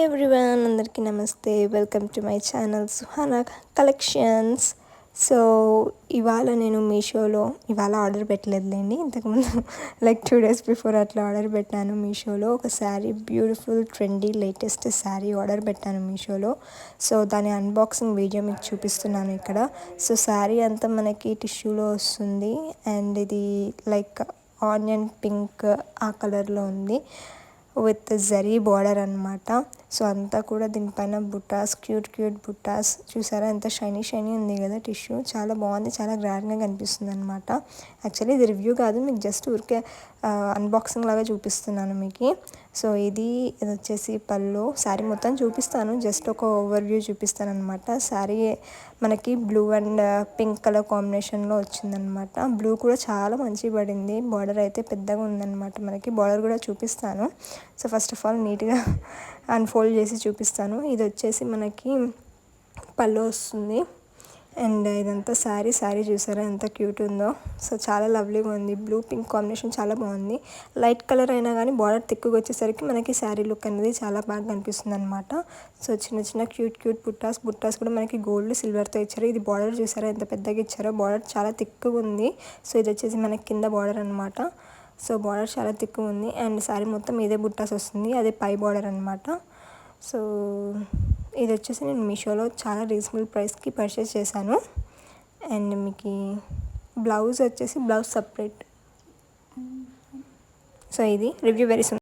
Everyone, అందరికీ నమస్తే. Welcome to my channel Suhana collections. So ఇవాళ నేను మీషోలో ఆర్డర్ పెట్టలేదులేండి, ఇంతకుముందు లైక్ 2 days బిఫోర్ అట్లా ఆర్డర్ పెట్టాను. మీషోలో ఒక sari, beautiful trendy latest sari order పెట్టాను మీషోలో. సో దాని అన్బాక్సింగ్ వీడియో మీకు చూపిస్తున్నాను ఇక్కడ. సో శారీ అంతా మనకి టిష్యూలో వస్తుంది అండ్ ఇది లైక్ ఆనియన్ పింక్ ఆ కలర్లో ఉంది విత్ జరీ బార్డర్ అనమాట. సో అంతా కూడా దీనిపైన బుటాస్, క్యూట్ బుటాస్ చూసారా, ఎంత షైనీ ఉంది కదా. టిష్యూ చాలా బాగుంది, చాలా గ్రాండ్గా కనిపిస్తుంది అనమాట. యాక్చువల్లీ ఇది రివ్యూ కాదు, మీకు జస్ట్ ఊరికే అన్బాక్సింగ్ లాగా చూపిస్తున్నాను మీకు. సో ఇది వచ్చేసి పళ్ళు. శారీ మొత్తం చూపిస్తాను, జస్ట్ ఒక ఓవర్ వ్యూ చూపిస్తాను అనమాట. శారీ మనకి బ్లూ అండ్ పింక్ కలర్ కాంబినేషన్లో వచ్చిందనమాట. బ్లూ కూడా చాలా మంచిగా పడింది. బార్డర్ అయితే పెద్దగా ఉందన్నమాట. మనకి బార్డర్ కూడా చూపిస్తాను. సో ఫస్ట్ ఆఫ్ ఆల్ నీట్గా అన్ఫోల్డ్ చేసి చూపిస్తాను. ఇది వచ్చేసి మనకి పళ్ళు వస్తుంది అండ్ ఇదంతా శారీ చూసారా ఎంత క్యూట్ ఉందో. సో చాలా లవ్లీగా ఉంది. బ్లూ పింక్ కాంబినేషన్ చాలా బాగుంది. లైట్ కలర్ అయినా కానీ బార్డర్ తిక్కుగా వచ్చేసరికి మనకి శారీ లుక్ అనేది చాలా బాగా కనిపిస్తుంది అనమాట. సో చిన్న క్యూట్ బుట్టాస్ కూడా మనకి గోల్డ్ సిల్వర్తో ఇచ్చారు. ఇది బార్డర్ చూసారా ఎంత పెద్దగా ఇచ్చారో. బార్డర్ చాలా తిక్కుగా ఉంది. సో ఇది వచ్చేసి మనకి కింద బార్డర్ అనమాట. సో బార్డర్ చాలా తిక్కుగా ఉంది అండ్ శారీ మొత్తం ఇదే బుట్టాస్ వస్తుంది, అదే పై బార్డర్ అనమాట. సో ఇది వచ్చేసి నేను మీషోలో చాలా రీజనబుల్ ప్రైస్కి పర్చేస్ చేశాను. అండ్ మీకు బ్లౌజ్ వచ్చేసి బ్లౌజ్ సపరేట్. సో ఇది రివ్యూ వెరీ సూన్.